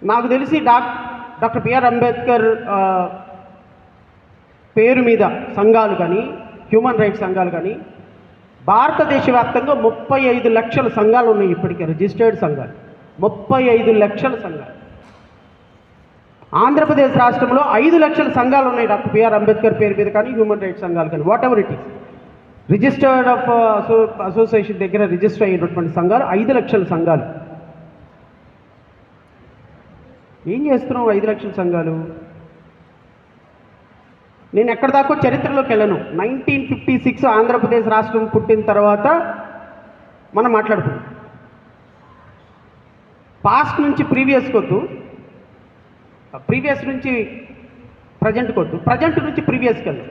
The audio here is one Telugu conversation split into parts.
నాకు తెలిసి డాక్టర్ బిఆర్ అంబేద్కర్ పేరు మీద సంఘాలు కానీ హ్యూమన్ రైట్స్ సంఘాలు కానీ భారతదేశ వ్యాప్తంగా 35 లక్షల సంఘాలు ఉన్నాయి. ఇప్పటికే రిజిస్టర్డ్ సంఘాలు 35 లక్షల సంఘాలు. ఆంధ్రప్రదేశ్ రాష్ట్రంలో 5 లక్షల సంఘాలు ఉన్నాయి డాక్టర్ బిఆర్ అంబేద్కర్ పేరు మీద కానీ హ్యూమన్ రైట్స్ సంఘాలు కానీ what ever it is. Registered of association దగ్గర రిజిస్టర్ అయినటువంటి సంఘాలు 5 లక్షల సంఘాలు. ఏం చేస్తున్నాం 5 లక్షల సంఘాలు? నేను ఎక్కడి దాకా చరిత్రలోకి వెళ్ళను. 1956 ఆంధ్రప్రదేశ్ రాష్ట్రం పుట్టిన తర్వాత మనం మాట్లాడుకున్నాం. పాస్ట్ నుంచి ప్రీవియస్ కొద్దు, ప్రీవియస్ నుంచి ప్రజెంట్ కొద్దు, ప్రజెంట్ నుంచి ప్రీవియస్కి వెళ్దాం.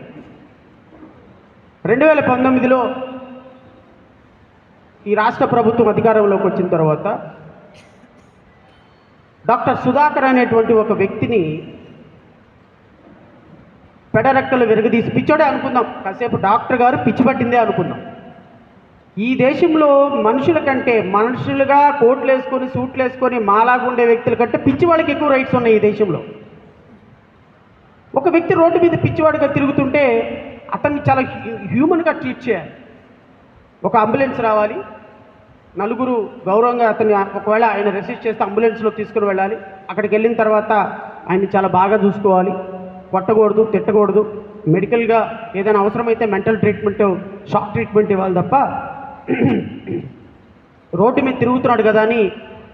2019లో ఈ రాష్ట్ర ప్రభుత్వం అధికారంలోకి వచ్చిన తర్వాత డాక్టర్ సుధాకర్ అనేటువంటి ఒక వ్యక్తిని పెడరెక్కలు విరగదీసి, పిచ్చోడే అనుకుందాం కాసేపు, డాక్టర్ గారు పిచ్చి పట్టిందే అనుకుందాం. ఈ దేశంలో మనుషుల కంటే, మనుషులుగా కోట్లు వేసుకొని సూట్లు వేసుకొని మాలాగా ఉండే వ్యక్తుల కంటే పిచ్చి వాళ్ళకి ఎక్కువ రైట్స్ ఉన్నాయి ఈ దేశంలో. ఒక వ్యక్తి రోడ్డు మీద పిచ్చివాడిగా తిరుగుతుంటే అతన్ని చాలా హ్యూమన్గా ట్రీట్ చేయాలి. ఒక అంబులెన్స్ రావాలి, నలుగురు గౌరవంగా అతన్ని, ఒకవేళ ఆయన రెసిస్ట్ చేస్తే అంబులెన్స్లో తీసుకుని వెళ్ళాలి. అక్కడికి వెళ్ళిన తర్వాత ఆయన్ని చాలా బాగా చూసుకోవాలి, కొట్టకూడదు, తిట్టకూడదు. మెడికల్గా ఏదైనా అవసరమైతే మెంటల్ ట్రీట్మెంట్, షాక్ ట్రీట్మెంట్ ఇవ్వాలి తప్ప రోడ్డు మీద తిరుగుతున్నాడు కదా అని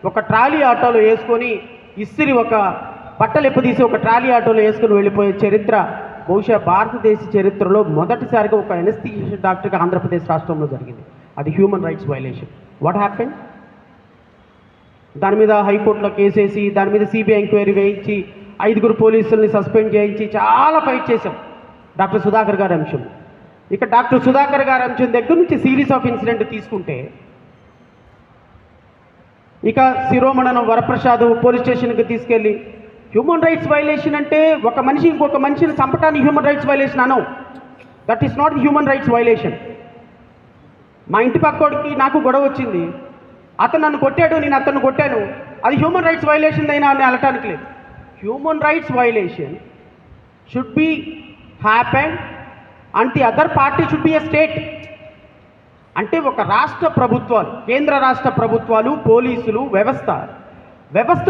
ఒక ట్రాలీ ఆటోలో వేసుకొని ఇస్సిరి ఒక బట్టలు ఎప్పదీసి ఒక ట్రాలీ ఆటోలో వేసుకొని వెళ్ళిపోయే చరిత్ర బహుశా భారతదేశ చరిత్రలో మొదటిసారిగా ఒక ఎనస్థీషియా డాక్టర్గా ఆంధ్రప్రదేశ్ రాష్ట్రంలో జరిగింది. అది human rights violation. What happen? దాని మీద హైకోర్టులో కేసేసి దాని మీద సిబిఐ ఎంక్వైరీ వేయించి 5 పోలీసుల్ని సస్పెండ్ చేయించి చాలా ఫైట్ చేశాం డాక్టర్ సుధాకర్ గారి అంశం. ఇక డాక్టర్ సుధాకర్ గారి అంశం దగ్గర నుంచి సిరీస్ ఆఫ్ ఇన్సిడెంట్ తీసుకుంటే, ఇక శిరోమణనం వరప్రసాద్ పోలీస్ స్టేషన్కి తీసుకెళ్ళి, హ్యూమన్ రైట్స్ వైలేషన్ అంటే ఒక మనిషి ఇంకొక మనిషిని చంపటాన్ని హ్యూమన్ రైట్స్ వైలేషన్ అనవు. That is not human rights violation. మా ఇంటి పక్కోడికి నాకు గొడవ వచ్చింది, అతను నన్ను కొట్టాడు, నేను అతను కొట్టాను, అది హ్యూమన్ రైట్స్ వైలేషన్ అయినా అని అనటానికి లేదు. Human rights violation should be happen and the other party should be a state. అంటే ఒక రాష్ట్ర ప్రభుత్వాలు, కేంద్ర రాష్ట్ర ప్రభుత్వాలు, పోలీసులు, వ్యవస్థ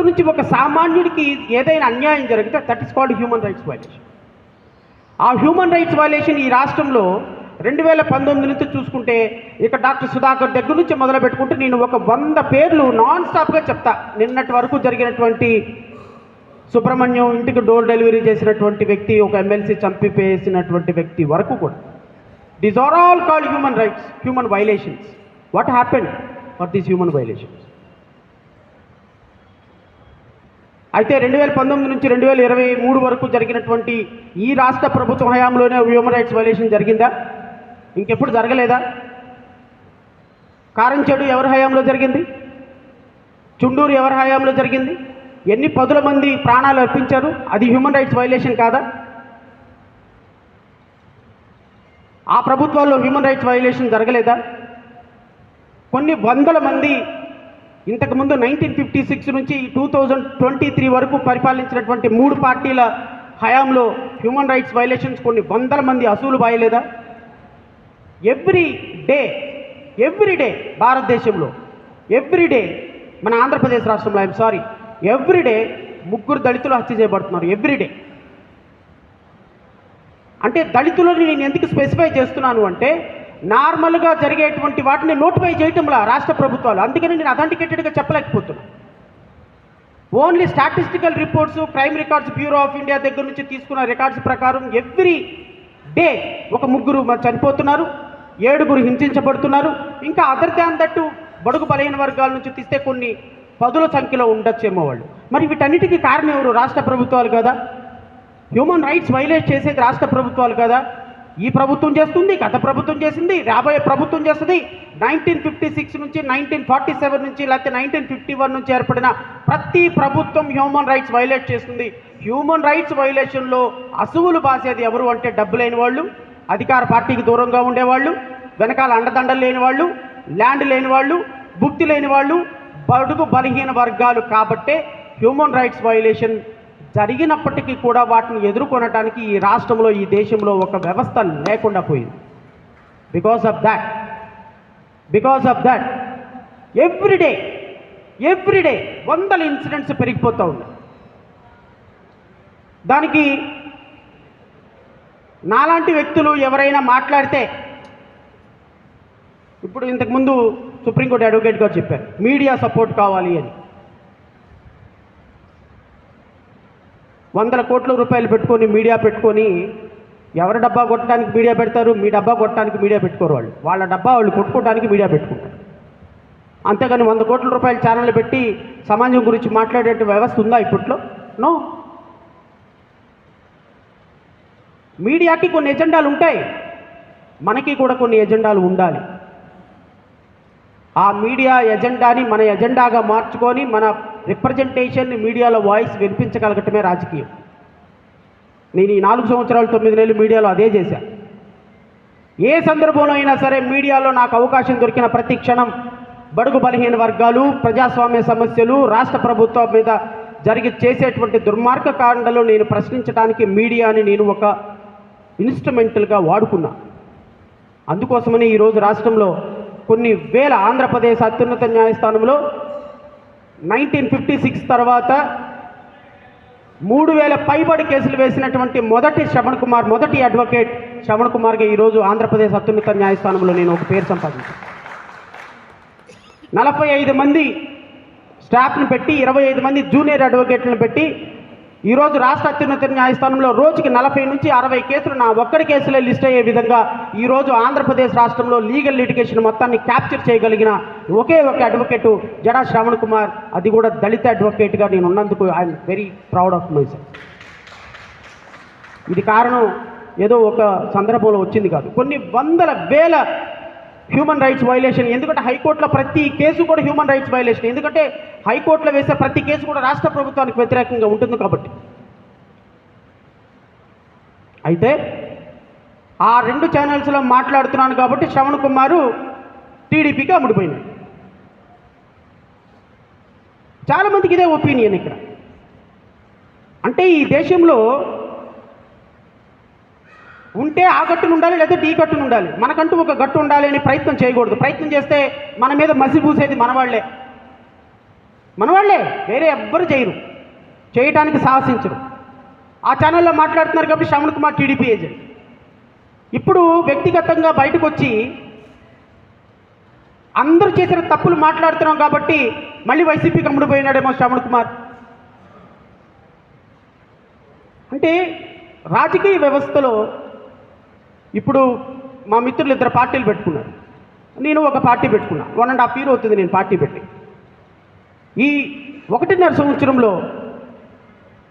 నుంచి ఒక సామాన్యుడికి ఏదైనా అన్యాయం జరిగితే that is called human rights violation. ఆ హ్యూమన్ రైట్స్ వైలేషన్ ఈ రాష్ట్రంలో 2019 నుంచి చూసుకుంటే, ఇక డాక్టర్ సుధాకర్ దగ్గర నుంచి మొదలు పెట్టుకుంటే నేను ఒక 100 పేర్లు నాన్ స్టాప్గా చెప్తా. నిన్నటి వరకు జరిగినటువంటి సుబ్రహ్మణ్యం ఇంటికి డోర్ డెలివరీ చేసినటువంటి వ్యక్తి, ఒక ఎమ్మెల్సీ చంపివేసినటువంటి వ్యక్తి వరకు కూడా, these are all called human rights, human violations. What happen for these human violations? అయితే 2019 నుంచి 2023 వరకు జరిగినటువంటి ఈ రాష్ట్ర ప్రభుత్వ హయాంలోనే హ్యూమన్ రైట్స్ వైలేషన్ జరిగిందా? ఇంకెప్పుడు జరగలేదా? కారంచేడు ఎవరి హయాంలో జరిగింది? చుండూరు ఎవరి హయాంలో జరిగింది? ఎన్ని పదుల మంది ప్రాణాలు అర్పించారు? అది హ్యూమన్ రైట్స్ వైలేషన్ కాదా? ఆ ప్రభుత్వాల్లో హ్యూమన్ రైట్స్ వైలేషన్ జరగలేదా? కొన్ని వందల మంది ఇంతకుముందు 1956 నుంచి 2023 వరకు పరిపాలించినటువంటి 3 పార్టీల హయాంలో హ్యూమన్ రైట్స్ వైలేషన్స్ కొన్ని వందల మంది అసూలు బాయలేదా? ఎవ్రీ డే భారతదేశంలో, ఎవ్రీడే మన ఆంధ్రప్రదేశ్ రాష్ట్రంలో, ఐఎమ్ సారీ, ఎవ్రీడే 3 దళితులు హత్య చేయబడుతున్నారు. ఎవ్రీడే. అంటే దళితులని నేను ఎందుకు స్పెసిఫై చేస్తున్నాను అంటే, నార్మల్గా జరిగేటువంటి వాటిని నోటిఫై చేయటంలా రాష్ట్ర ప్రభుత్వాలు. అందుకని నేను అథెంటికేటెడ్గా చెప్పలేకపోతున్నాను. Only statistical reports, crime records bureau of India దగ్గర నుంచి తీసుకున్న రికార్డ్స్ ప్రకారం ఎవ్రీ డే ఒక 3 చనిపోతున్నారు, 7 హింసించబడుతున్నారు. ఇంకా అదర్ దాన్ దట్టు బడుగు బలహీన వర్గాల నుంచి తీస్తే కొన్ని 10ల సంఖ్యలో ఉండొచ్చేమో వాళ్ళు. మరి వీటన్నిటికీ కారణం ఎవరు? రాష్ట్ర ప్రభుత్వాలు కదా. హ్యూమన్ రైట్స్ వైలేట్ చేసేది రాష్ట్ర ప్రభుత్వాలు కదా. ఈ ప్రభుత్వం చేస్తుంది, గత ప్రభుత్వం చేసింది, రాబోయే ప్రభుత్వం చేస్తుంది. 1956 నుంచి 1947 నుంచి లేకపోతే 1951 నుంచి ఏర్పడిన ప్రతి ప్రభుత్వం హ్యూమన్ రైట్స్ వైలేట్ చేస్తుంది. హ్యూమన్ రైట్స్ వైలేషన్లో అసువులు బాసేది ఎవరు అంటే డబ్బు లేని వాళ్ళు, అధికార పార్టీకి దూరంగా ఉండేవాళ్ళు, వెనకాల అండదండలు లేని వాళ్ళు, ల్యాండ్ లేని వాళ్ళు, భుక్తి లేని వాళ్ళు, బడుగు బలహీన వర్గాలు. కాబట్టే హ్యూమన్ రైట్స్ వైలేషన్ జరిగినప్పటికీ కూడా వాటిని ఎదుర్కొనడానికి ఈ రాష్ట్రంలో, ఈ దేశంలో ఒక వ్యవస్థ లేకుండా పోయింది. బికాస్ ఆఫ్ దట్ ఎవ్రీడే వందల ఇన్సిడెంట్స్ పెరిగిపోతూ ఉన్నాయి. దానికి నాలాంటి వ్యక్తులు ఎవరైనా మాట్లాడితే, ఇప్పుడు ఇంతకుముందు సుప్రీంకోర్టు అడ్వకేట్ గారు చెప్పారు మీడియా సపోర్ట్ కావాలి అని. 100 కోట్ల రూపాయలు పెట్టుకొని మీడియా పెట్టుకొని ఎవరి డబ్బా కొట్టడానికి మీడియా పెడతారు? మీ డబ్బా కొట్టడానికి మీడియా పెట్టుకోరు. వాళ్ళ డబ్బా వాళ్ళు కొట్టుకోవడానికి మీడియా పెట్టుకుంటారు. అంతేగాని 100 కోట్ల రూపాయల ఛానల్ పెట్టి సమాజం గురించి మాట్లాడే వ్యవస్థ ఉందా ఇప్పట్లో? నో. మీడియాకి కొన్ని ఎజెండాలు ఉంటాయి, మనకి కూడా కొన్ని ఎజెండాలు ఉండాలి. ఆ మీడియా ఎజెండాని మన ఎజెండాగా మార్చుకొని మన రిప్రజెంటేషన్ని మీడియాలో వాయిస్ వినిపించగలగటమే రాజకీయం. నేను ఈ 4 సంవత్సరాలు 9 నెలలు మీడియాలో అదే చేశాను. ఏ సందర్భంలో అయినా సరే మీడియాలో నాకు అవకాశం దొరికిన ప్రతి క్షణం బడుగు బలహీన వర్గాలు, ప్రజాస్వామ్య సమస్యలు, రాష్ట్ర ప్రభుత్వం మీద చేసేటువంటి దుర్మార్గ కాండలు నేను ప్రశ్నించడానికి మీడియాని నేను ఒక ఇన్స్ట్రుమెంటల్గా వాడుకున్నా. అందుకోసమని ఈరోజు రాష్ట్రంలో కొన్ని వేల, ఆంధ్రప్రదేశ్ అత్యున్నత న్యాయస్థానంలో 1956 తర్వాత 3000 పైబడి కేసులు వేసినటువంటి మొదటి అడ్వకేట్ శ్రవణ్ కుమార్గా ఈరోజు ఆంధ్రప్రదేశ్ అత్యున్నత న్యాయస్థానంలో నేను ఒక పేరు సంపాదించాను. 45 మంది స్టాఫ్ని పెట్టి 25 మంది జూనియర్ అడ్వకేట్లను పెట్టి ఈరోజు రాష్ట్ర అత్యున్నత న్యాయస్థానంలో రోజుకి 40 నుంచి 60 కేసులు నా ఒక్కడి కేసులే లిస్ట్ అయ్యే విధంగా ఈరోజు ఆంధ్రప్రదేశ్ రాష్ట్రంలో లీగల్ లిటిగేషన్ మొత్తాన్ని క్యాప్చర్ చేయగలిగిన ఒకే ఒక అడ్వకేటు జడా శ్రవణ్ కుమార్. అది కూడా దళిత అడ్వకేట్గా నేను ఉన్నందుకు I'm very proud of my self. ఇది కారణం ఏదో ఒక సందర్భంలో వచ్చింది కాదు, కొన్ని వందల వేల హ్యూమన్ రైట్స్ వైలేషన్. ఎందుకంటే హైకోర్టులో ప్రతి కేసు కూడా హ్యూమన్ రైట్స్ వైలేషన్. ఎందుకంటే హైకోర్టులో వేసే ప్రతి కేసు కూడా రాష్ట్ర ప్రభుత్వానికి వ్యతిరేకంగా ఉంటుంది కాబట్టి. అయితే ఆ 2 ఛానల్స్లో మాట్లాడుతున్నాను కాబట్టి శ్రవణ్ కుమారు టీడీపీకి అమ్ముడిపోయినాడు. చాలామందికి ఇదే ఒపీనియన్ ఇక్కడ. అంటే ఈ దేశంలో ఉంటే ఆ గట్టును ఉండాలి, లేదా టీ గట్టును ఉండాలి. మనకంటూ ఒక గట్టు ఉండాలి అని ప్రయత్నం చేయకూడదు. ప్రయత్నం చేస్తే మన మీద మసి పూసేది మనవాళ్లే, వేరే ఎవ్వరు చేయటానికి సాహసించరు. ఆ ఛానల్లో మాట్లాడుతున్నారు కాబట్టి శ్రవణ్ కుమార్ టీడీపీ ఏజెంట్. ఇప్పుడు వ్యక్తిగతంగా బయటకు వచ్చి అందరూ చేసిన తప్పులు మాట్లాడుతున్నాం కాబట్టి మళ్ళీ వైసీపీకి అమ్ముడుపోయినాడేమో శ్రవణ్ కుమార్. అంటే రాజకీయ వ్యవస్థలో ఇప్పుడు మా మిత్రులు 2 పార్టీలు పెట్టుకున్నారు, నేను ఒక పార్టీ పెట్టుకున్నా. 1.5 year అవుతుంది నేను పార్టీ పెట్టి. ఈ 1.5 సంవత్సరంలో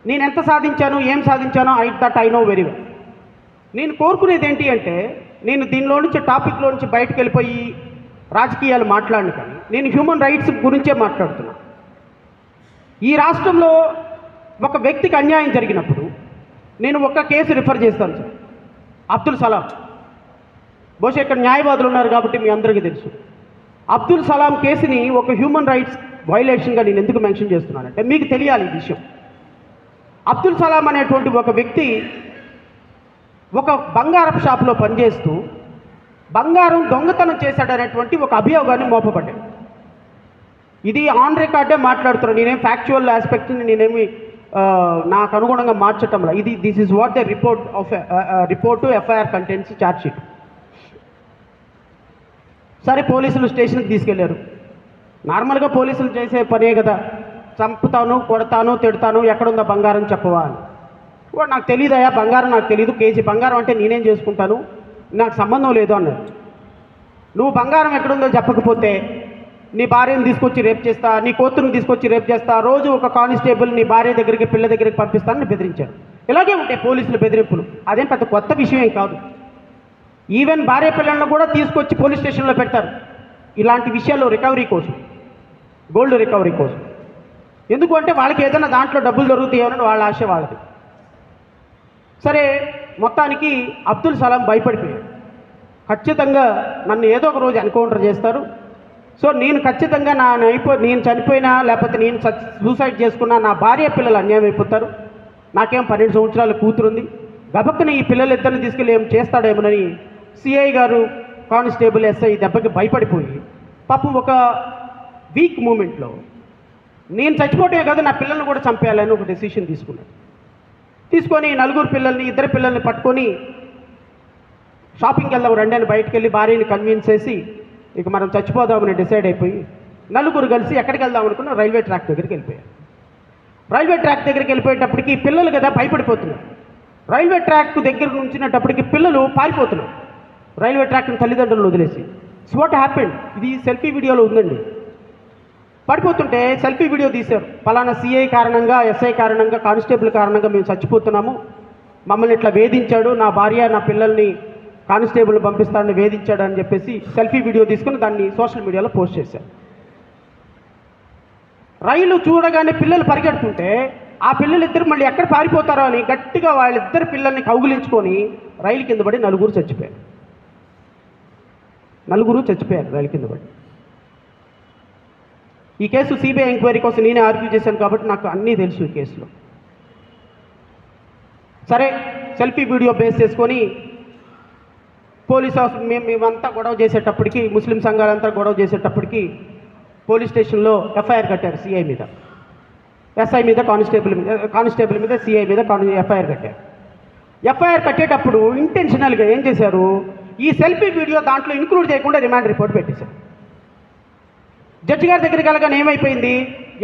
నేను ఎంత సాధించాను, ఏం సాధించానో ఐ నో వెరీ వెల్. నేను కోరుకునేది ఏంటి అంటే, నేను దీనిలో నుంచి టాపిక్లో నుంచి బయటకు వెళ్ళిపోయి రాజకీయాలు మాట్లాడను, కానీ నేను హ్యూమన్ రైట్స్ గురించే మాట్లాడుతున్నా. ఈ రాష్ట్రంలో ఒక వ్యక్తికి అన్యాయం జరిగినప్పుడు నేను ఒక కేసు రిఫర్ చేస్తాను సార్. అబ్దుల్ సలాం, బహుశా ఇక్కడ న్యాయవాదులు ఉన్నారు కాబట్టి మీ అందరికీ తెలుసు. అబ్దుల్ సలాం కేసుని ఒక హ్యూమన్ రైట్స్ వైలేషన్గా నేను ఎందుకు మెన్షన్ చేస్తున్నానంటే మీకు తెలియాలి ఈ విషయం. అబ్దుల్ సలాం అనేటువంటి ఒక వ్యక్తి ఒక బంగారపు షాపులో పనిచేస్తూ బంగారం దొంగతనం చేశాడనేటువంటి ఒక అభియోగాన్ని మోపబడ్డాడు. ఇది ఆన్ రికార్డే మాట్లాడుతున్నాను, నేనేం ఫ్యాక్చువల్ ఆస్పెక్ట్ని నేనేమి నాకు అనుగుణంగా మార్చటంలో. This is what the report to FIR contents charge sheet. సరే, పోలీసులు స్టేషన్కి తీసుకెళ్లారు. నార్మల్గా పోలీసులు చేసే పనే కదా, చంపుతాను, కొడతాను, తిడతాను, ఎక్కడుందా బంగారం చెప్పవా అని. వాడు నాకు తెలియదయా, బంగారం నాకు తెలియదు, కేజీ బంగారం అంటే నేనేం చేసుకుంటాను, నాకు సంబంధం లేదు అన్నాడు. నువ్వు బంగారం ఎక్కడుందో చెప్పకపోతే నీ భార్యను తీసుకొచ్చి రేప్ చేస్తా, నీ కూతురుని తీసుకొచ్చి రేప్ చేస్తా, రోజు ఒక కానిస్టేబుల్ నీ భార్య దగ్గరికి, పిల్ల దగ్గరికి పంపిస్తానని బెదిరించాడు. ఇలాగే ఉంటాయి పోలీసుల బెదిరింపులు, అదేం పెద్ద కొత్త విషయం ఏం కాదు. ఈవెన్ భార్య పిల్లలను కూడా తీసుకొచ్చి పోలీస్ స్టేషన్లో పెడతారు ఇలాంటి విషయాల్లో రికవరీ కోసం, గోల్డ్ రికవరీ కోసం. ఎందుకు అంటే వాళ్ళకి ఏదైనా దాంట్లో డబ్బులు దొరుకుతాయని వాళ్ళ ఆశ వాళ్ళది. సరే, మొత్తానికి అబ్దుల్ సలాం భయపడిపోయాడు. ఖచ్చితంగా నన్ను ఏదో ఒక రోజు ఎన్కౌంటర్ చేస్తారు, సో నేను ఖచ్చితంగా నేను చనిపోయినా లేకపోతే నేను సూసైడ్ చేసుకున్నా నా భార్య పిల్లలు అన్యాయం అయిపోతారు. నాకేం 12 సంవత్సరాల కూతురుంది. గబక్కన ఈ పిల్లలిద్దరిని తీసుకెళ్ళి ఏం చేస్తాడేమోనని సిఐ గారు, కానిస్టేబుల్, ఎస్ఐ దెబ్బకి భయపడిపోయి పాపం ఒక వీక్ మూమెంట్లో నేను చచ్చిపోవటమే కాదు నా పిల్లల్ని కూడా చంపేయాలని ఒక డెసిషన్ తీసుకొని 4 పిల్లల్ని, 2 పిల్లల్ని పట్టుకొని షాపింగ్కి వెళ్దాం రండి అని బయటకు వెళ్ళి భార్యని కన్విన్స్ చేసి ఇక మనం చచ్చిపోదామని డిసైడ్ అయిపోయి 4 కలిసి ఎక్కడికి వెళ్దాం అనుకున్న రైల్వే ట్రాక్ దగ్గరికి వెళ్ళిపోయారు. రైల్వే ట్రాక్ దగ్గరికి వెళ్ళిపోయేటప్పటికి పిల్లలు కదా భయపడిపోతున్నారు. రైల్వే ట్రాక్ దగ్గర నుంచినప్పటికి పిల్లలు పారిపోతున్నారు రైల్వే ట్రాక్ని తల్లిదండ్రులను వదిలేసి. సో వాట్ హ్యాపెండ్, ఇది సెల్ఫీ వీడియోలో ఉందండి. పడిపోతుంటే సెల్ఫీ వీడియో తీశారు. పలానా సిఐ కారణంగా, ఎస్ఐ కారణంగా, కానిస్టేబుల్ కారణంగా మేము చచ్చిపోతున్నాము, మమ్మల్ని ఇట్లా వేధించాడు, నా భార్య నా పిల్లల్ని కానిస్టేబుల్ పంపిస్తాడని వేధించాడు అని చెప్పేసి సెల్ఫీ వీడియో తీసుకుని దాన్ని సోషల్ మీడియాలో పోస్ట్ చేశారు. రైలు చూడగానే పిల్లలు పరిగెడుతుంటే ఆ పిల్లలిద్దరు మళ్ళీ ఎక్కడ పారిపోతారో అని గట్టిగా వాళ్ళిద్దరు పిల్లల్ని కౌగులించుకొని రైలు కింద పడి 4 చచ్చిపోయారు. 4 చచ్చిపోయారు రైలు కింద పడి. ఈ కేసు సిబిఐ ఎంక్వైరీ కోసం నేనే ఆర్గ్యూ చేశాను కాబట్టి నాకు అన్నీ తెలుసు ఈ కేసులో. సరే, సెల్ఫీ వీడియో బేస్ చేసుకొని పోలీస్ మేమంతా గొడవ చేసేటప్పటికి, ముస్లిం సంఘాలంతా గొడవ చేసేటప్పటికి పోలీస్ స్టేషన్లో ఎఫ్ఐఆర్ కట్టారు సిఐ మీద, ఎస్ఐ మీద, కానిస్టేబుల్ మీద, సిఐ మీద ఎఫ్ఐఆర్ కట్టారు. ఎఫ్ఐఆర్ కట్టేటప్పుడు ఇంటెన్షనల్గా ఏం చేశారు, ఈ సెల్ఫీ వీడియో దాంట్లో ఇంక్లూడ్ చేయకుండా రిమాండ్ రిపోర్ట్ పెట్టేశారు. జడ్జి గారి దగ్గరికి వెళ్ళగానే ఏమైపోయింది,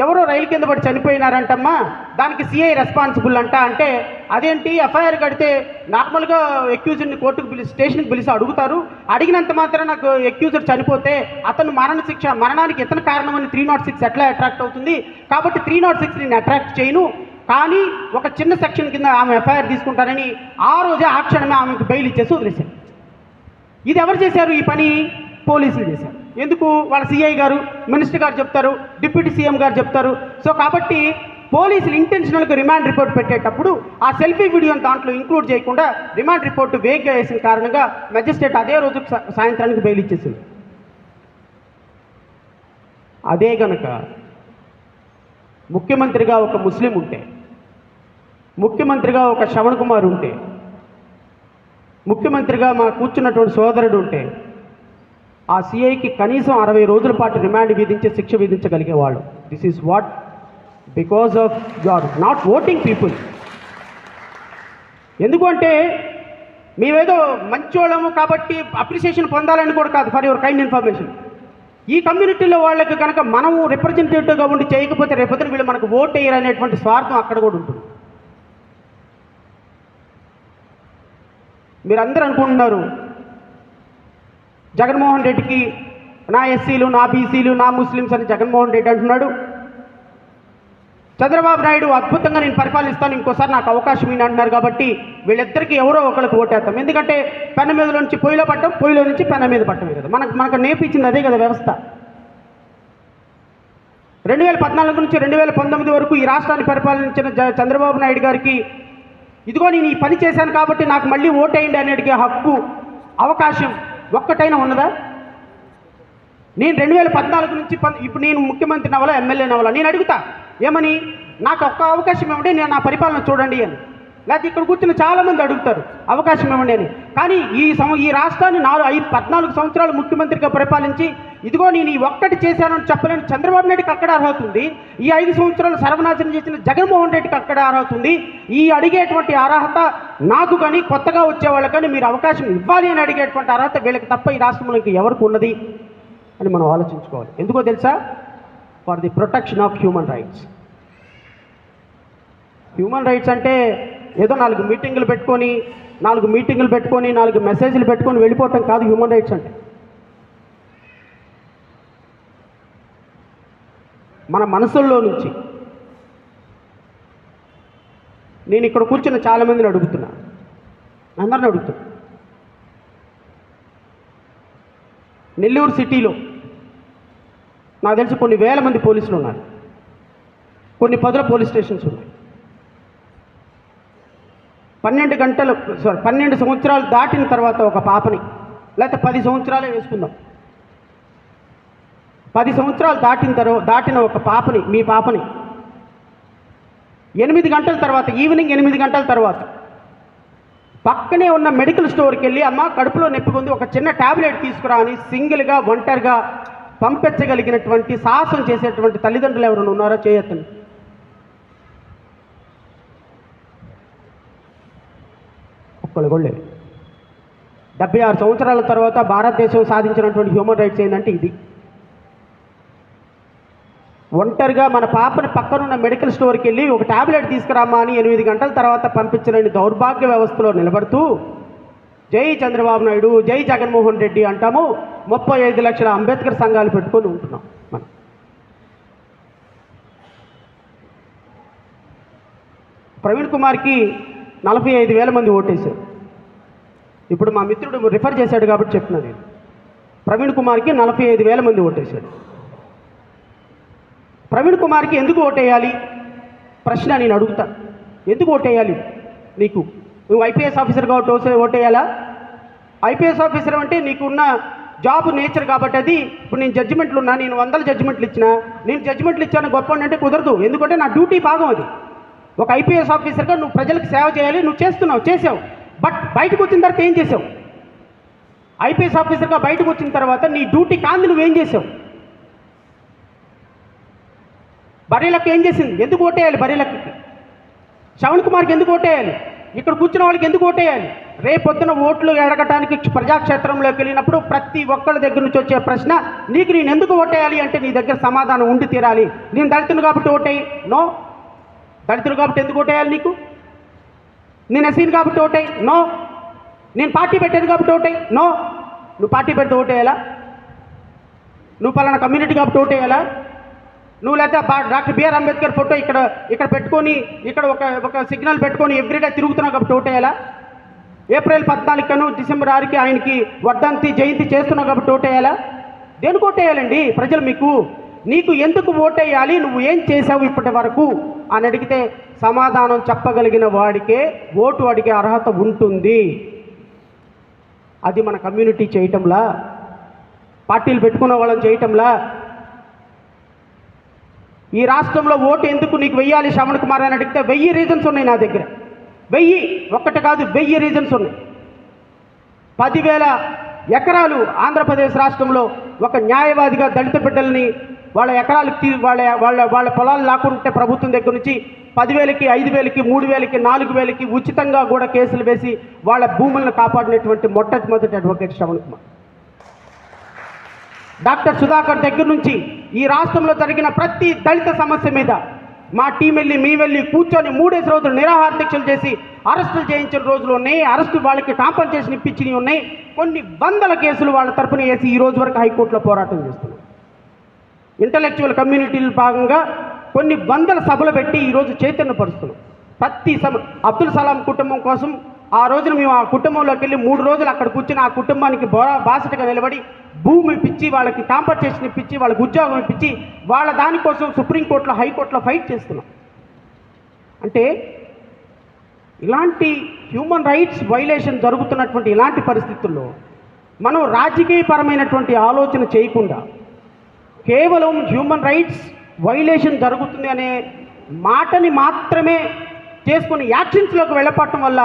ఎవరో రైలు కింద పడి చనిపోయినారంటమ్మా, దానికి సిఐ రెస్పాన్సిబుల్ అంటే అదేంటి, ఎఫ్ఐఆర్ కడితే నార్మల్గా ఎక్యూజ్డ్ని కోర్టుకు స్టేషన్కి పిలిచి అడుగుతారు, అడిగినంత మాత్రం నాకు ఎక్యూజ్డ్ చనిపోతే అతను మరణానికి ఇతను కారణమని 306 ఎట్లా అట్రాక్ట్ అవుతుంది, కాబట్టి 306 నేను అట్రాక్ట్ చేయను, కానీ ఒక చిన్న సెక్షన్ కింద ఆమె ఎఫ్ఐఆర్ తీసుకుంటారని ఆ రోజే ఆ క్షణమే ఆమెకు బెయిల్ ఇచ్చేసి వదిలేశారు. ఇది ఎవరు చేశారు ఈ పని, పోలీసులు చేశారు. ఎందుకు, వాళ్ళ సిఐ గారు, మినిస్టర్ గారు చెప్తారు, డిప్యూటీ సీఎం గారు చెప్తారు. సో కాబట్టి పోలీసులు ఇంటెన్షనల్గా రిమాండ్ రిపోర్ట్ పెట్టేటప్పుడు ఆ సెల్ఫీ వీడియోని దాంట్లో ఇంక్లూడ్ చేయకుండా రిమాండ్ రిపోర్ట్ వేగ్గా వేసిన కారణంగా మెజిస్ట్రేట్ అదే రోజు సాయంత్రానికి బెయిల్ ఇచ్చేసింది. అదే గనక ముఖ్యమంత్రిగా ఒక ముస్లిం ఉంటే, ముఖ్యమంత్రిగా ఒక శ్రవణ్ కుమార్ ఉంటే, ముఖ్యమంత్రిగా మా కూర్చున్నటువంటి సోదరుడు ఉంటే ఆ సిఐకి కనీసం 60 రోజుల పాటు రిమాండ్ విధించి శిక్ష విధించగలిగేవాళ్ళు. This is what, because of you are not voting people. ఎందుకంటే మేమేదో మంచోళ్ళము కాబట్టి అప్రిసియేషన్ పొందాలని కూడా కాదు, ఫర్ యువర్ కైండ్ ఇన్ఫర్మేషన్. ఈ కమ్యూనిటీలో వాళ్ళకి కనుక మనము రిప్రజెంటేటివ్గా ఉండి చేయకపోతే రేపొద్దున వీళ్ళు మనకు ఓట్ వేయరు అనేటువంటి స్వార్థం అక్కడ కూడా ఉంటుంది. మీరందరూ అనుకుంటున్నారు జగన్మోహన్ రెడ్డికి నా ఎస్సీలు, నా బీసీలు, నా ముస్లిమ్స్ అని జగన్మోహన్ రెడ్డి అంటున్నాడు. చంద్రబాబు నాయుడు అద్భుతంగా నేను పరిపాలిస్తాను, ఇంకోసారి నాకు అవకాశం ఇవ్వండి అంటున్నారు. కాబట్టి వీళ్ళిద్దరికీ ఎవరో ఒకరికి ఓటేస్తాం. ఎందుకంటే పెన్న మీద నుంచి పొయ్యిలో పట్టడం, పొయ్యిలో నుంచి పెన్న మీద పట్టమే కదా మనకు నేర్పించింది, అదే కదా వ్యవస్థ. 2014 నుంచి 2019 వరకు ఈ రాష్ట్రాన్ని పరిపాలించిన చంద్రబాబు నాయుడు గారికి ఇదిగో నేను ఈ పని చేశాను కాబట్టి నాకు మళ్ళీ ఓటేయండి అనేది హక్కు, అవకాశం ఒక్కటైనా ఉన్నదా? నేను 2014 నుంచి ఇప్పుడు నేను ముఖ్యమంత్రి నవలా, ఎమ్మెల్యే నవలా, నేను అడుగుతా ఏమని, నాకు ఒక్క అవకాశం ఇవ్వండి, నేను నా పరిపాలన చూడండి అని. లేకపోతే ఇక్కడ కూర్చున్న చాలామంది అడుగుతారు అవకాశం ఇవ్వండి అని. కానీ ఈ రాష్ట్రాన్ని 14 సంవత్సరాలు ముఖ్యమంత్రిగా పరిపాలించి ఇదిగో నేను ఈ ఒక్కటి చేశానని చెప్పలేని చంద్రబాబు నాయుడికి అక్కడ అర్హత ఉంది. ఈ 5 సంవత్సరాలు సర్వనాశనం చేసిన జగన్మోహన్ రెడ్డికి అక్కడ అర్హత ఉంది. ఈ అడిగేటువంటి అర్హత నాకు కానీ కొత్తగా వచ్చే వాళ్ళకి కానీ మీరు అవకాశం ఇవ్వాలి అని అడిగేటువంటి అర్హత వీళ్ళకి తప్ప ఈ రాష్ట్రంలోకి ఎవరికి ఉన్నది అని మనం ఆలోచించుకోవాలి. ఎందుకో తెలుసా, for the protection of human rights. Human rights అంటే ఏదో 4 మీటింగులు పెట్టుకొని 4 మెసేజ్లు పెట్టుకొని వెళ్ళిపోవటం కాదు హ్యూమన్ రైట్స్ అంటే. మన మనసుల్లో నుంచి. నేను ఇక్కడ కూర్చున్న చాలామందిని అడుగుతున్నా, అందరిని అడుగుతున్నా, నెల్లూరు సిటీలో నాకు తెలిసి కొన్ని వేల మంది పోలీసులు ఉన్నారు, కొన్ని 10 పోలీస్ స్టేషన్స్ ఉన్నాయి. 12 సంవత్సరాలు దాటిన తర్వాత ఒక పాపని, లేకపోతే 10 సంవత్సరాలే వేసుకుందాం, 10 సంవత్సరాలు దాటిన ఒక పాపని, మీ పాపని 8 గంటల తర్వాత, ఈవినింగ్ 8 గంటల తర్వాత పక్కనే ఉన్న మెడికల్ స్టోర్కి వెళ్ళి, అమ్మ కడుపులో నొప్పి ఉంది, ఒక చిన్న ట్యాబ్లెట్ తీసుకురా అని సింగిల్గా ఒంటరిగా పంపించగలిగినటువంటి సాహసం చేసేటువంటి తల్లిదండ్రులు ఎవరైనా ఉన్నారో చేయొద్దండి. ఒక్కళ్ళు కూడా లేరు. 76 సంవత్సరాల తర్వాత భారతదేశం సాధించినటువంటి హ్యూమన్ రైట్స్ ఏంటంటే ఇది. ఒంటరిగా మన పాపని పక్కనున్న మెడికల్ స్టోర్కి వెళ్ళి ఒక ట్యాబ్లెట్ తీసుకురామ్మా అని 8 గంటల తర్వాత పంపించలేని దౌర్భాగ్య వ్యవస్థలో నిలబడుతూ జై చంద్రబాబు నాయుడు, జై జగన్మోహన్ రెడ్డి అంటాము. 35 లక్షల అంబేద్కర్ సంఘాలు పెట్టుకొని ఉంటున్నాం మనం. ప్రవీణ్ కుమార్కి 45,000 మంది ఓటేశారు. ఇప్పుడు మా మిత్రుడు రిఫర్ చేశాడు కాబట్టి చెప్తున్నా నేను. ప్రవీణ్ కుమార్కి 45,000 మంది ఓటేశాడు. ప్రవీణ్ కుమార్కి ఎందుకు ఓటేయాలి ప్రశ్న నేను అడుగుతా. ఎందుకు ఓటేయాలి? నువ్వు ఐపీఎస్ ఆఫీసర్ కాబట్టి ఓటేయాలా? ఐపీఎస్ ఆఫీసర్ అంటే నీకున్న జాబ్ నేచర్ కాబట్టి అది. ఇప్పుడు నేను జడ్జిమెంట్లు ఉన్నా, నేను 100 జడ్జిమెంట్లు ఇచ్చినా, నేను జడ్జిమెంట్లు ఇచ్చాను గొప్ప అంటే కుదరదు. ఎందుకంటే నా డ్యూటీ భాగం అది. ఒక ఐపీఎస్ ఆఫీసర్గా నువ్వు ప్రజలకు సేవ చేయాలి, నువ్వు చేసావు. బట్ బయటకు వచ్చిన తర్వాత ఏం చేసావు? ఐపీఎస్ ఆఫీసర్గా బయటకు వచ్చిన తర్వాత నీ డ్యూటీ కాంది నువ్వేం చేసావు? బర్రెలకు ఏం చేసింది? ఎందుకు ఓటేయాలి? బర్రెలకి శ్రవణ్ కుమార్కి ఎందుకు ఓటేయాలి? ఇక్కడ కూర్చున్న వాళ్ళకి ఎందుకు ఓటేయాలి? రేపొద్దున ఓట్లు అడగటానికి ప్రజాక్షేత్రంలోకి వెళ్ళినప్పుడు ప్రతి ఒక్కళ్ళ దగ్గర నుంచి వచ్చే ప్రశ్న, నేను ఎందుకు ఓటేయాలి అంటే నీ దగ్గర సమాధానం ఉండి తీరాలి. నేను దళితులు కాబట్టి ఓటేయి? నో. దళితులు కాబట్టి ఎందుకు ఓటేయాలి నీకు? నేను ఎస్సీని కాబట్టి ఓటేయి? నో. నేను పార్టీ పెట్టాను కాబట్టి ఓటేయి? నో. నువ్వు పార్టీ పెడితే ఓటేయాలా? నువ్వు పలానా కమ్యూనిటీ కాబట్టి ఓటేయాలా? నువ్వు లేకపోతే డాక్టర్ బిఆర్ అంబేద్కర్ ఫోటో ఇక్కడ పెట్టుకొని, ఇక్కడ ఒక సిగ్నల్ పెట్టుకొని ఎవ్రీడే తిరుగుతున్నావు కాబట్టి ఓటేయాలా? ఏప్రిల్ 14 డిసెంబర్ 6కి ఆయనకి వర్ధంతి జయంతి చేస్తున్నావు కాబట్టి ఓటేయాలా? దేనికి ఓటేయాలండి ప్రజలు నీకు ఎందుకు ఓటేయాలి? నువ్వు ఏం చేసావు ఇప్పటి వరకు అని అడిగితే సమాధానం చెప్పగలిగిన వాడికే ఓటు అడిగే అర్హత ఉంటుంది. అది మన కమ్యూనిటీ చేయటంలా, పార్టీలు పెట్టుకున్న వాళ్ళని చేయటంలా. ఈ రాష్ట్రంలో ఓటు ఎందుకు నీకు వెయ్యాలి శ్రవణ్ కుమార్ అని అడిగితే 1000 రీజన్స్ ఉన్నాయి నా దగ్గర. 1000, ఒక్కటి కాదు 1000 రీజన్స్ ఉన్నాయి. 10,000 ఎకరాలు ఆంధ్రప్రదేశ్ రాష్ట్రంలో ఒక న్యాయవాదిగా దళిత బిడ్డల్ని వాళ్ళ ఎకరాలకు వాళ్ళ పొలాలు లాక్కుంటే ప్రభుత్వం దగ్గర నుంచి 10,000కి, 5,000కి, 3,000కి, 4,000కి ఉచితంగా కూడా కేసులు వేసి వాళ్ళ భూములను కాపాడినటువంటి మొట్టమొదటి అడ్వకేట్ శ్రవణ్ కుమార్. డాక్టర్ సుధాకర్ దగ్గర నుంచి ఈ రాష్ట్రంలో జరిగిన ప్రతి దళిత సమస్య మీద మా టీం వెళ్ళి కూర్చొని 3 రోజులు నిరాహార దీక్షలు చేసి అరెస్టులు చేయించిన రోజులు ఉన్నాయి. అరెస్టు వాళ్ళకి కాంపన్సేషన్ ఇప్పించినవి ఉన్నాయి. కొన్ని వందల కేసులు వాళ్ళ తరపున వేసి ఈ రోజు వరకు హైకోర్టులో పోరాటం చేస్తున్నాం. ఇంటలెక్చువల్ కమ్యూనిటీలో భాగంగా కొన్ని వందల సభలు పెట్టి ఈరోజు చైతన్యపరుస్తున్నాం. అబ్దుల్ సలాం కుటుంబం కోసం ఆ రోజున మేము ఆ కుటుంబంలోకి వెళ్ళి 3 రోజులు అక్కడ కూర్చొని ఆ కుటుంబానికి బాసటగా నిలబడి భూమి ఇప్పించి, వాళ్ళకి కాంపన్సేషన్ ఇప్పించి, వాళ్ళకి ఉద్యోగం ఇప్పించి, వాళ్ళ దానికోసం సుప్రీంకోర్టులో, హైకోర్టులో ఫైట్ చేస్తున్నాం. అంటే ఇలాంటి హ్యూమన్ రైట్స్ వైలేషన్ జరుగుతున్నటువంటి ఇలాంటి పరిస్థితుల్లో మనం రాజకీయపరమైనటువంటి ఆలోచన చేయకుండా కేవలం హ్యూమన్ రైట్స్ వైలేషన్ జరుగుతుంది అనే మాటని మాత్రమే చేసుకుని యాక్షన్స్లోకి వెళ్ళపడటం వల్ల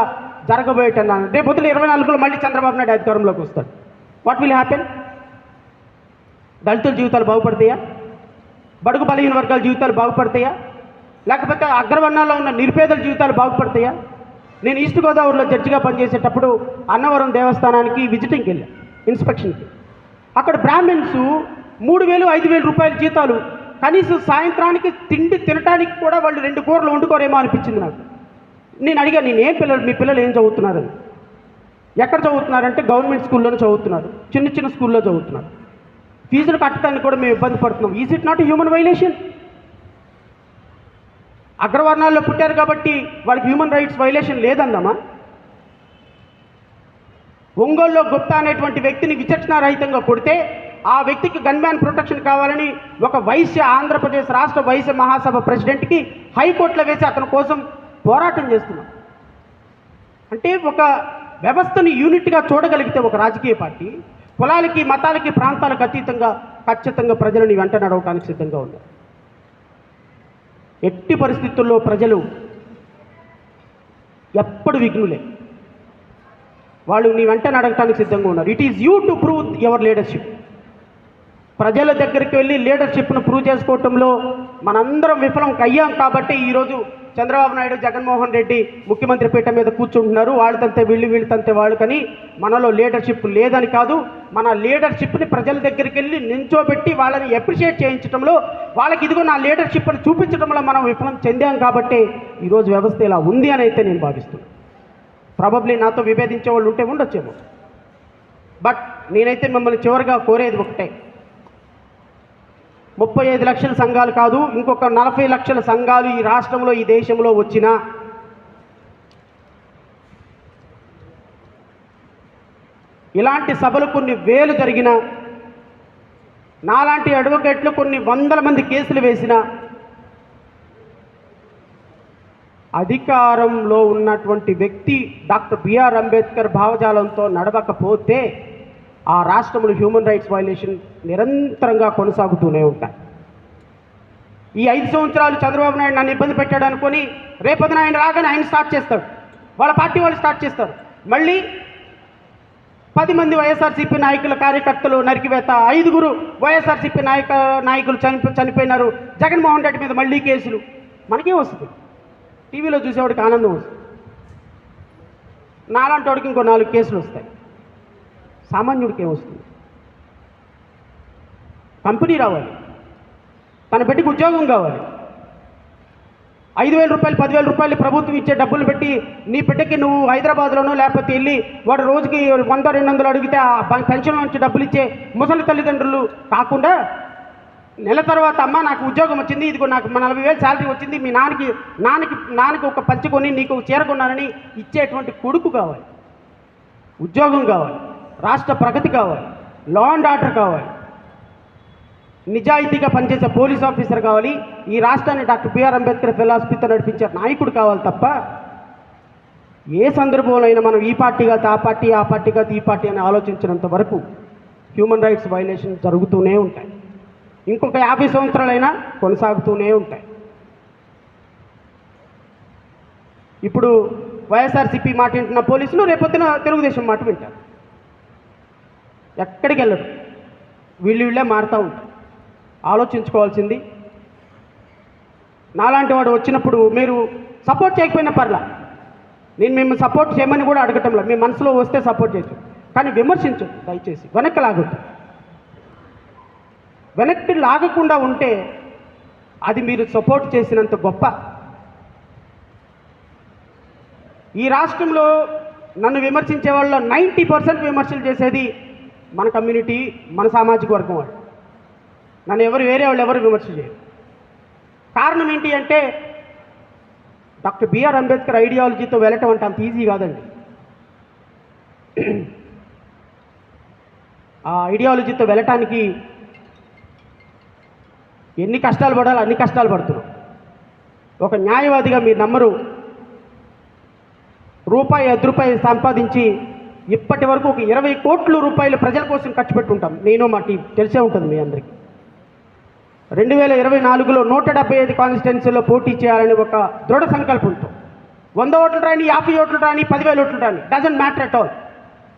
జరగబోయేటన్నాను. రేపు పొద్దున 24లో మళ్ళీ చంద్రబాబు నాయుడు అధికారంలోకి వస్తాడు. What will happen? దళితుల జీవితాలు బాగుపడతాయా? బడుగు బలహీన వర్గాల జీవితాలు బాగుపడతాయా? లేకపోతే అగ్రవర్ణాల్లో ఉన్న నిరుపేదల జీవితాలు బాగుపడతాయా? నేను ఈస్ట్ గోదావరిలో జడ్జిగా పనిచేసేటప్పుడు అన్నవరం దేవస్థానానికి విజిటింగ్కి వెళ్ళా, ఇన్స్పెక్షన్కి. అక్కడ బ్రాహ్మిన్స్ 3,000, 5,000 రూపాయల జీతాలు, కనీసం సాయంత్రానికి తిండి తినడానికి కూడా వాళ్ళు 2 కూరలు వండుకోరేమో అనిపించింది నాకు. నేను అడిగాను, మీ పిల్లలు ఏం చదువుతున్నారని. ఎక్కడ చదువుతున్నారంటే గవర్నమెంట్ స్కూల్లోనే చదువుతున్నారు, చిన్న స్కూల్లో చదువుతున్నారు. ఫీజులు కట్టడానికి కూడా మేము ఇబ్బంది పడుతున్నాం. Is it not human violation? అగ్రవర్ణాల్లో పుట్టారు కాబట్టి వాళ్ళకి హ్యూమన్ రైట్స్ వైలేషన్ లేదందామా? ఒంగోలులో గుప్తా అనేటువంటి వ్యక్తిని విచక్షణారహితంగా కొడితే ఆ వ్యక్తికి గన్మ్యాన్ ప్రొటెక్షన్ కావాలని ఒక ఆంధ్రప్రదేశ్ రాష్ట్ర వైశ్య మహాసభ ప్రెసిడెంట్కి హైకోర్టులో వేసి అతని కోసం పోరాటం చేస్తున్నాం. అంటే ఒక వ్యవస్థని యూనిట్గా చూడగలిగితే ఒక రాజకీయ పార్టీ కులాలకి, మతాలకి, ప్రాంతాలకు అతీతంగా ఖచ్చితంగా ప్రజలని వెంట నడవటానికి సిద్ధంగా ఉన్నారు. ఎట్టి పరిస్థితుల్లో ప్రజలు ఎప్పుడు విఘ్నులే, వాళ్ళు నీ వెంట నడవటానికి సిద్ధంగా ఉన్నారు. It is you to prove your leadership. ప్రజల దగ్గరికి వెళ్ళి లీడర్షిప్ను ప్రూవ్ చేసుకోవటంలో మనందరం విఫలం అయ్యాం కాబట్టి ఈరోజు చంద్రబాబు నాయుడు, జగన్మోహన్ రెడ్డి ముఖ్యమంత్రి పీఠ మీద కూర్చుంటున్నారు. వాళ్ళతంతే వీళ్ళతంతే వాళ్ళు, కానీ మనలో లీడర్షిప్ లేదని కాదు, మన లీడర్షిప్ని ప్రజల దగ్గరికి వెళ్ళి నించోబెట్టి వాళ్ళని అప్రిషియేట్ చేయించడంలో, వాళ్ళకి ఇదిగో నా లీడర్షిప్ని చూపించడంలో మనం విఫలం చెందాం కాబట్టి ఈరోజు వ్యవస్థ ఇలా ఉంది అని అయితే నేను భావిస్తున్నాను. ప్రాబబ్లీ నాతో విభేదించే వాళ్ళు ఉంటే ఉండొచ్చేమో, బట్ నేనైతే మిమ్మల్ని చివరిగా కోరేది ఒకటే, 35 లక్షల సంఘాలు కాదు, ఇంకొక 40 లక్షల సంఘాలు ఈ రాష్ట్రంలో, ఈ దేశంలో వచ్చినా ఇలాంటి సభలు కొన్ని వేలు జరిగినా, నాలాంటి అడ్వకేట్లు కొన్ని వందల మంది కేసులు వేసినా, అధికారంలో ఉన్నటువంటి వ్యక్తి డాక్టర్ బిఆర్ అంబేద్కర్ భావజాలంతో నడవకపోతే ఆ రాష్ట్రంలో హ్యూమన్ రైట్స్ వైలేషన్ నిరంతరంగా కొనసాగుతూనే ఉంటాయి. ఈ 5 సంవత్సరాలు చంద్రబాబు నాయుడు నన్ను ఇబ్బంది పెట్టాడు అనుకొని రేపొద్దున ఆయన రాగానే ఆయన స్టార్ట్ చేస్తాడు, వాళ్ళ పార్టీ వాళ్ళు స్టార్ట్ చేస్తారు. మళ్ళీ 10 మంది వైఎస్ఆర్సీపీ నాయకుల కార్యకర్తలు నరికివేత, 5 వైఎస్ఆర్సీపీ నాయకులు చనిపోయినారు, జగన్మోహన్ రెడ్డి మీద మళ్ళీ కేసులు. మనకేం వస్తుంది? టీవీలో చూసేవాడికి ఆనందం వస్తుంది, నాలాంటి వాడికి ఇంకో 4 కేసులు వస్తాయి. సామాన్యుడికి ఏమొస్తుంది? కంపెనీ రావాలి, తన బిడ్డకి ఉద్యోగం కావాలి, 5,000 రూపాయలు 10,000 రూపాయలు ప్రభుత్వం ఇచ్చే డబ్బులు పెట్టి నీ బిడ్డకి నువ్వు హైదరాబాద్లోనో లేకపోతే వెళ్ళి వాడు రోజుకి 100-200 అడిగితే ఆ పెన్షన్ నుంచి డబ్బులు ఇచ్చే ముసలి తల్లిదండ్రులు కాకుండా నెల తర్వాత అమ్మ నాకు ఉద్యోగం వచ్చింది, ఇదిగో నాకు 40,000 శాలరీ వచ్చింది, మీ నాన్నకి ఒక పంచుకొని నీకు చేరకొన్నానని ఇచ్చేటువంటి కొడుకు కావాలి, ఉద్యోగం కావాలి, రాష్ట్ర ప్రగతి కావాలి, లా అండ్ ఆర్డర్ కావాలి, నిజాయితీగా పనిచేసే పోలీస్ ఆఫీసర్ కావాలి, ఈ రాష్ట్రాన్ని డాక్టర్ బిఆర్ అంబేద్కర్ ఫిలాసఫీతో నడిపించే నాయకుడు కావాలి తప్ప ఏ సందర్భంలో అయినా మనం ఈ పార్టీ కాదు ఆ పార్టీ, ఆ పార్టీ కాదు ఈ పార్టీ అని ఆలోచించినంత వరకు హ్యూమన్ రైట్స్ వైలేషన్ జరుగుతూనే ఉంటాయి. ఇంకొక 50 సంవత్సరాలైనా కొనసాగుతూనే ఉంటాయి. ఇప్పుడు వైఎస్ఆర్సీపీ మాట వింటున్న పోలీసులు రేపొద్దున తెలుగుదేశం మాట వింటారు, ఎక్కడికి వెళ్ళరు, వీళ్ళే మారుతూ ఉంటారు. ఆలోచించుకోవాల్సింది, నాలాంటి వాడు వచ్చినప్పుడు మీరు సపోర్ట్ చేయకపోయినా పర్లా, నేను మిమ్మల్ని సపోర్ట్ చేయమని కూడా అడగటంలో, మీ మనసులో వస్తే సపోర్ట్ చేయొచ్చు, కానీ విమర్శించు దయచేసి, వెనక్కి లాగొద్దు. వెనక్కి లాగకుండా ఉంటే అది మీరు సపోర్ట్ చేసినంత గొప్ప. ఈ రాష్ట్రంలో నన్ను విమర్శించే వాళ్ళలో 90% విమర్శలు చేసేది మన కమ్యూనిటీ, మన సామాజిక వర్గం వాళ్ళు. నన్ను వేరే వాళ్ళు ఎవరు విమర్శ చేయరు. కారణం ఏంటి అంటే డాక్టర్ బిఆర్ అంబేద్కర్ ఐడియాలజీతో వెళ్ళటం అంటే అంత ఈజీ కాదండి. ఆ ఐడియాలజీతో వెళ్ళటానికి ఎన్ని కష్టాలు పడాలో అన్ని కష్టాలు పడుతున్నాం. ఒక న్యాయవాదిగా మీరు నమ్మరు, రూపాయి 10 రూపాయలు సంపాదించి ఇప్పటి వరకు ఒక 20 కోట్ల రూపాయలు ప్రజల కోసం ఖర్చు పెట్టుంటాం. నేను మా టీం తెలిసే ఉంటుంది మీ అందరికీ. 2024లో 175 కాన్స్టిట్యున్సీలో పోటీ చేయాలని ఒక దృఢ సంకల్పంతో 100 ఓట్లు రాని, 50 ఓట్లు రాని, 10,000 ఓట్లు రాని, doesn't matter at all,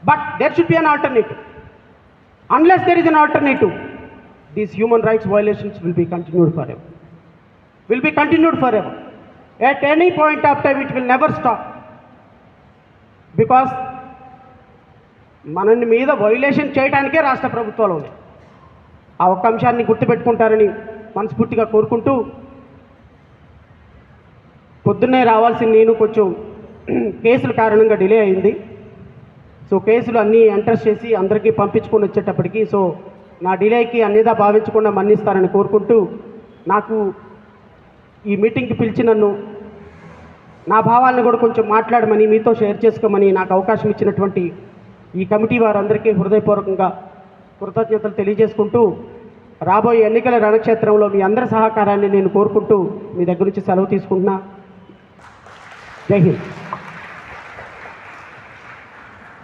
but there should be an alternative. Unless there is an alternative, these human rights violations will be continued forever. At any point of time it will never stop, because మనని మీద వైలేషన్ చేయడానికే రాష్ట్ర ప్రభుత్వాలు ఉన్నాయి. ఆ ఒక్క అంశాన్ని గుర్తుపెట్టుకుంటారని మనస్ఫూర్తిగా కోరుకుంటూ, పొద్దున్నే రావాల్సిన నేను కొంచెం కేసుల కారణంగా డిలే అయింది. సో కేసులు అన్నీ ఎంటర్ చేసి అందరికీ పంపించుకొని వచ్చేటప్పటికి, సో నా డిలేకి అన్నిదా భావించకుండా మన్నిస్తారని కోరుకుంటూ, నాకు ఈ మీటింగ్కి పిలిచి నన్ను నా భావాలను కూడా కొంచెం మాట్లాడమని, మీతో షేర్ చేసుకోమని నాకు అవకాశం ఇచ్చినటువంటి ఈ కమిటీ వారందరికీ హృదయపూర్వకంగా కృతజ్ఞతలు తెలియజేసుకుంటూ, రాబోయే ఎన్నికల రణక్షేత్రంలో మీ అందరి సహకారాన్ని నేను కోరుకుంటూ మీ దగ్గర నుంచి సెలవు తీసుకుంటున్నా. జై హింద్.